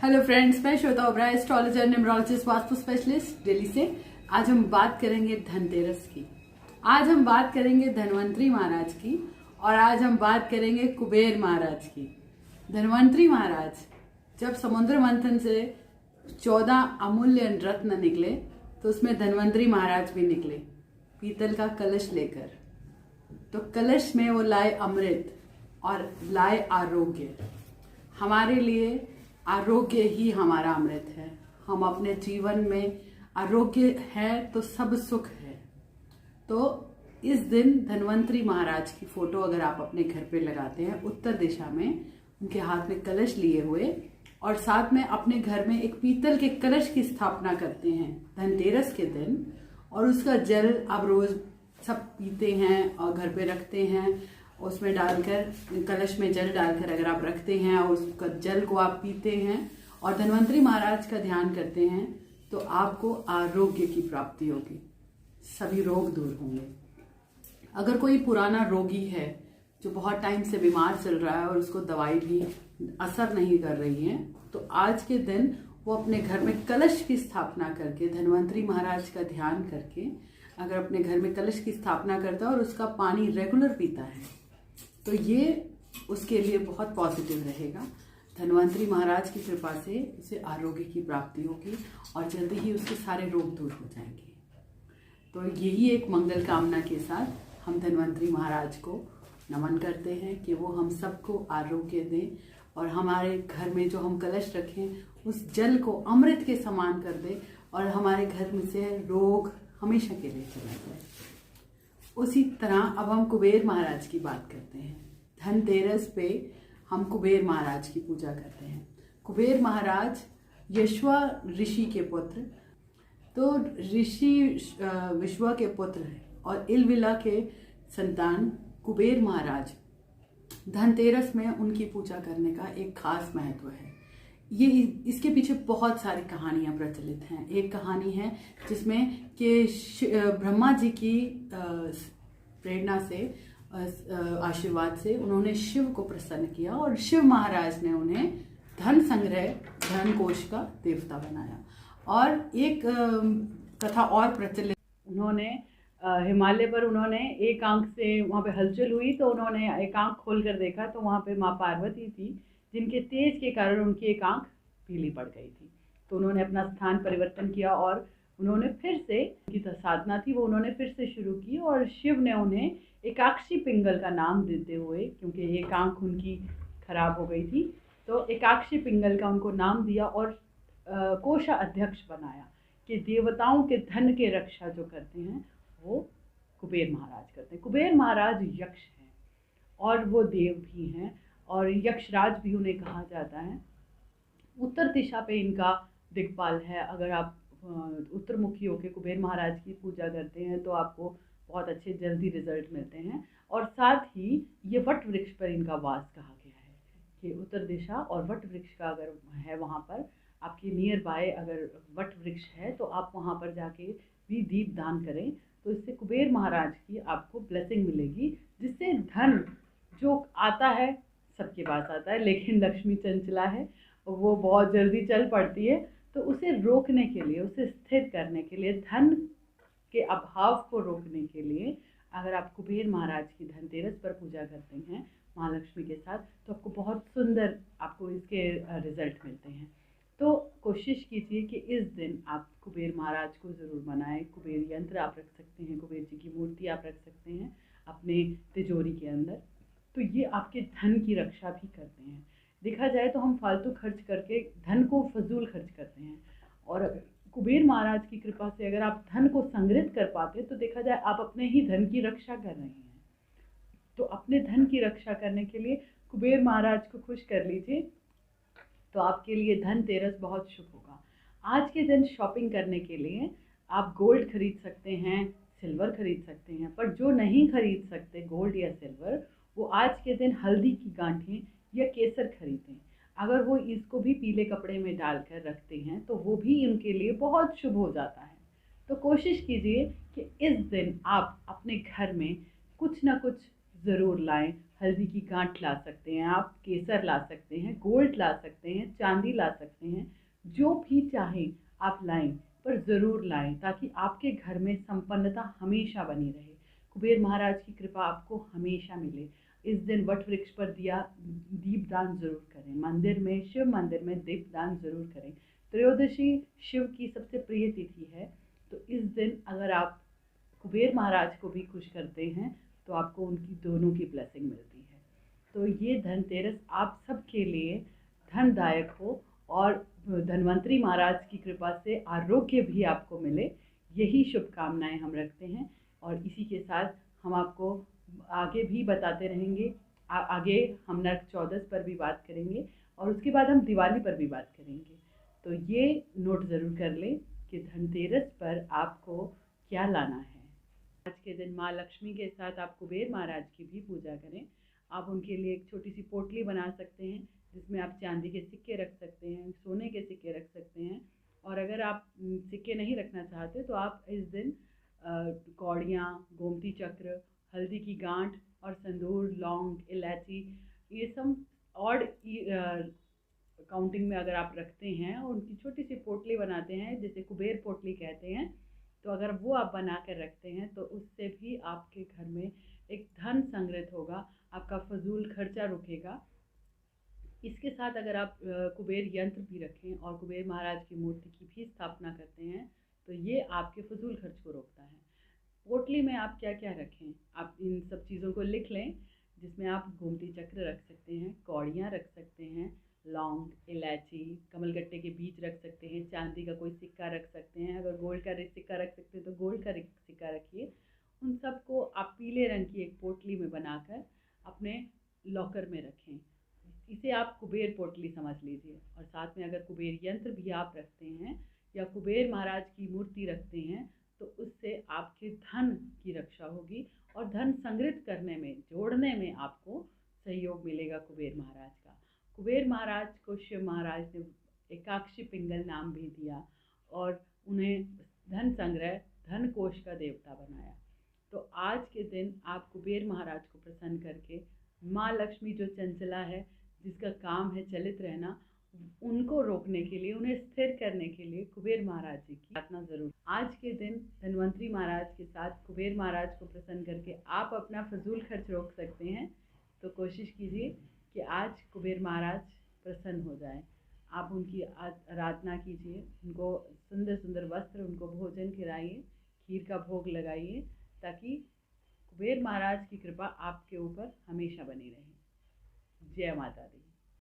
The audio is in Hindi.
हेलो फ्रेंड्स, मैं Shweta Oberoi, astrologer, numerologist, vastu specialist Delhi से। आज हम बात करेंगे धनतेरस की। आज हम बात करेंगे धनवंतरी महाराज की और आज हम बात करेंगे कुबेर महाराज की। धनवंतरी महाराज जब समुद्र मंथन से 14 अमूल्य रत्न निकले तो उसमें धनवंतरी महाराज भी निकले, पीतल का कलश लेकर। तो कलश में वो लाए अमृत और लाए आरोग्य। हमारे लिए आरोग्य ही हमारा अमृत है। हम अपने जीवन में आरोग्य है तो सब सुख है। तो इस दिन धनवंतरी महाराज की फोटो अगर आप अपने घर पे लगाते हैं उत्तर दिशा में, उनके हाथ में कलश लिए हुए और साथ में अपने घर में एक पीतल के कलश की स्थापना करते हैं धनतेरस के दिन, और उसका जल आप रोज सब पीते हैं और घर पे रखते हैं, उसमें डालकर, कलश में जल डालकर अगर आप रखते हैं और उसका जल को आप पीते हैं और धनवंतरी महाराज का ध्यान करते हैं तो आपको आरोग्य की प्राप्ति होगी, सभी रोग दूर होंगे। अगर कोई पुराना रोगी है जो बहुत टाइम से बीमार चल रहा है और उसको दवाई भी असर नहीं कर रही है, तो आज के दिन वो अपने घर में कलश की स्थापना करके, धनवंतरी महाराज का ध्यान करके अगर अपने घर में कलश की स्थापना करता है और उसका पानी रेगुलर पीता है तो ये उसके लिए बहुत पॉजिटिव रहेगा। धनवंतरी महाराज की कृपा से उसे आरोग्य की प्राप्ति होगी और जल्दी ही उसके सारे रोग दूर हो जाएंगे। तो यही एक मंगल कामना के साथ हम धनवंतरी महाराज को नमन करते हैं कि वो हम सबको आरोग्य दें और हमारे घर में जो हम कलश रखें उस जल को अमृत के समान कर दें और हमारे घर में से रोग हमेशा के लिए चला जाए। उसी तरह अब हम कुबेर महाराज की बात करते हैं। धनतेरस पे हम कुबेर महाराज की पूजा करते हैं। कुबेर महाराज यश्वा ऋषि के पुत्र, तो ऋषि विश्वा के पुत्र है और इलविला के संतान कुबेर महाराज। धनतेरस में उनकी पूजा करने का एक खास महत्व है। ये इसके पीछे बहुत सारी कहानियां प्रचलित हैं। एक कहानी है जिसमें कि ब्रह्मा जी की प्रेरणा से, आशीर्वाद से उन्होंने शिव को प्रसन्न किया और शिव महाराज ने उन्हें धन संग्रह, धन कोश का देवता बनाया। और एक कथा और प्रचलित, उन्होंने हिमालय पर उन्होंने एक आंख से, वहाँ पे हलचल हुई तो उन्होंने एक आंख खोल कर देखा तो वहाँ पे माँ पार्वती थी, जिनके तेज के कारण उनकी एक आंख पीली पड़ गई थी। तो उन्होंने अपना स्थान परिवर्तन किया और उन्होंने फिर से, उनकी साधना थी वो उन्होंने फिर से शुरू की और शिव ने उन्हें एकाक्षी पिंगल का नाम देते हुए, क्योंकि एक आंख उनकी खराब हो गई थी, तो एकाक्षी पिंगल का उनको नाम दिया और कोषा अध्यक्ष बनाया कि देवताओं के धन के रक्षा जो करते हैं वो कुबेर महाराज करते हैं। कुबेर महाराज यक्ष हैं और वो देव भी हैं और यक्षराज भी उन्हें कहा जाता है। उत्तर दिशा पे इनका दिक्पाल है। अगर आप उत्तरमुखी होकर कुबेर महाराज की पूजा करते हैं तो आपको बहुत अच्छे जल्दी रिजल्ट मिलते हैं। और साथ ही ये वट वृक्ष पर इनका वास कहा गया है कि उत्तर दिशा और वट वृक्ष का अगर है, वहाँ पर आपके नियर बाय अगर वट वृक्ष है तो आप वहाँ पर जाके भी दीप दान करें तो इससे कुबेर महाराज की आपको ब्लेसिंग मिलेगी, जिससे धन जो आता है सबके पास आता है, लेकिन लक्ष्मी चंचला है, वो बहुत जल्दी चल पड़ती है। तो उसे रोकने के लिए, उसे स्थिर करने के लिए, धन के अभाव को रोकने के लिए अगर आप कुबेर महाराज की धनतेरस पर पूजा करते हैं महालक्ष्मी के साथ तो आपको बहुत सुंदर, आपको इसके रिजल्ट मिलते हैं। तो कोशिश कीजिए कि इस दिन आप कुबेर महाराज को ज़रूर मनाएं। कुबेर यंत्र आप रख सकते हैं, कुबेर जी की मूर्ति आप रख सकते हैं अपने तिजोरी के अंदर, तो ये आपके धन की रक्षा भी करते हैं। देखा जाए तो हम फालतू खर्च करके धन को फजूल खर्च करते हैं, और कुबेर महाराज की कृपा से अगर आप धन को संग्रहित कर पाते तो देखा जाए आप अपने ही धन की रक्षा कर रहे हैं। तो अपने धन की रक्षा करने के लिए कुबेर महाराज को खुश कर लीजिए तो आपके लिए धनतेरस बहुत शुभ होगा। आज के दिन शॉपिंग करने के लिए आप गोल्ड खरीद सकते हैं, सिल्वर खरीद सकते हैं, पर जो नहीं खरीद सकते गोल्ड या सिल्वर, वो आज के दिन हल्दी की गांठें या केसर खरीदें। अगर वो इसको भी पीले कपड़े में डालकर रखते हैं तो वो भी उनके लिए बहुत शुभ हो जाता है। तो कोशिश कीजिए कि इस दिन आप अपने घर में कुछ ना कुछ ज़रूर लाएं। हल्दी की गांठ ला सकते हैं आप, केसर ला सकते हैं, गोल्ड ला सकते हैं, चांदी ला सकते हैं, जो भी चाहें आप लाएं, पर ज़रूर लाएं ताकि आपके घर में संपन्नता हमेशा बनी रहे, कुबेर महाराज की कृपा आपको हमेशा मिले। इस दिन वट वृक्ष पर दीपदान जरूर करें, मंदिर में, शिव मंदिर में दीपदान जरूर करें। त्रयोदशी शिव की सबसे प्रिय तिथि है, तो इस दिन अगर आप कुबेर महाराज को भी खुश करते हैं तो आपको उनकी दोनों की ब्लेसिंग मिलती है। तो ये धनतेरस आप सबके लिए धनदायक हो और धन्वंतरी महाराज की कृपा से आरोग्य भी आपको मिले, यही शुभकामनाएं हम रखते हैं। और इसी के साथ हम आपको आगे भी बताते रहेंगे। आगे हम नरक चौदस पर भी बात करेंगे और उसके बाद हम दिवाली पर भी बात करेंगे। तो ये नोट ज़रूर कर लें कि धनतेरस पर आपको क्या लाना है। आज के दिन माँ लक्ष्मी के साथ आप कुबेर महाराज की भी पूजा करें। आप उनके लिए एक छोटी सी पोटली बना सकते हैं जिसमें आप चांदी के सिक्के रख सकते हैं, सोने के सिक्के रख सकते हैं। और अगर आप सिक्के नहीं रखना चाहते तो आप इस दिन कौड़ियाँ, गोमती चक्र, हल्दी की गांठ और संदूर, लौंग, इलायची, ये सब ऑड काउंटिंग में अगर आप रखते हैं और उनकी छोटी सी पोटली बनाते हैं, जिसे कुबेर पोटली कहते हैं, तो अगर वो आप बना कर रखते हैं तो उससे भी आपके घर में एक धन संग्रहित होगा, आपका फजूल खर्चा रुकेगा। इसके साथ अगर आप कुबेर यंत्र भी रखें और कुबेर महाराज की मूर्ति की भी स्थापना करते हैं तो ये आपके फजूल खर्च को रोकता है। पोटली में आप क्या क्या रखें, आप इन सब चीज़ों को लिख लें, जिसमें आप गोमती चक्र रख सकते हैं, कौड़ियाँ रख सकते हैं, लौंग, इलायची, कमलगट्टे के बीज रख सकते हैं, चांदी का कोई सिक्का रख सकते हैं, अगर गोल्ड का सिक्का रख सकते हैं तो गोल्ड का सिक्का रखिए। उन सबको आप पीले रंग की एक पोटली में बनाकर अपने लॉकर में रखें। इसे आप कुबेर पोटली समझ लीजिए। और साथ में अगर कुबेर यंत्र भी आप रखते हैं या कुबेर महाराज की मूर्ति रखते हैं तो उससे आपके धन की रक्षा होगी और धन संग्रहित करने में, जोड़ने में आपको सहयोग मिलेगा कुबेर महाराज का। कुबेर महाराज को शिव महाराज ने एकाक्षी पिंगल नाम भी दिया और उन्हें धन संग्रह, धन कोश का देवता बनाया। तो आज के दिन आप कुबेर महाराज को प्रसन्न करके माँ लक्ष्मी जो चंचला है, जिसका काम है चलित रहना, उनको रोकने के लिए, उन्हें स्थिर करने के लिए कुबेर महाराज जी की प्रार्थना जरूर। आज के दिन धन्वंतरी महाराज के साथ कुबेर महाराज को प्रसन्न करके आप अपना फजूल खर्च रोक सकते हैं। तो कोशिश कीजिए कि आज कुबेर महाराज प्रसन्न हो जाए। आप उनकी आराधना कीजिए, उनको सुंदर सुंदर वस्त्र, उनको भोजन खिलाइए, खीर का भोग लगाइए, ताकि कुबेर महाराज की कृपा आपके ऊपर हमेशा बनी रहे। जय माता दी।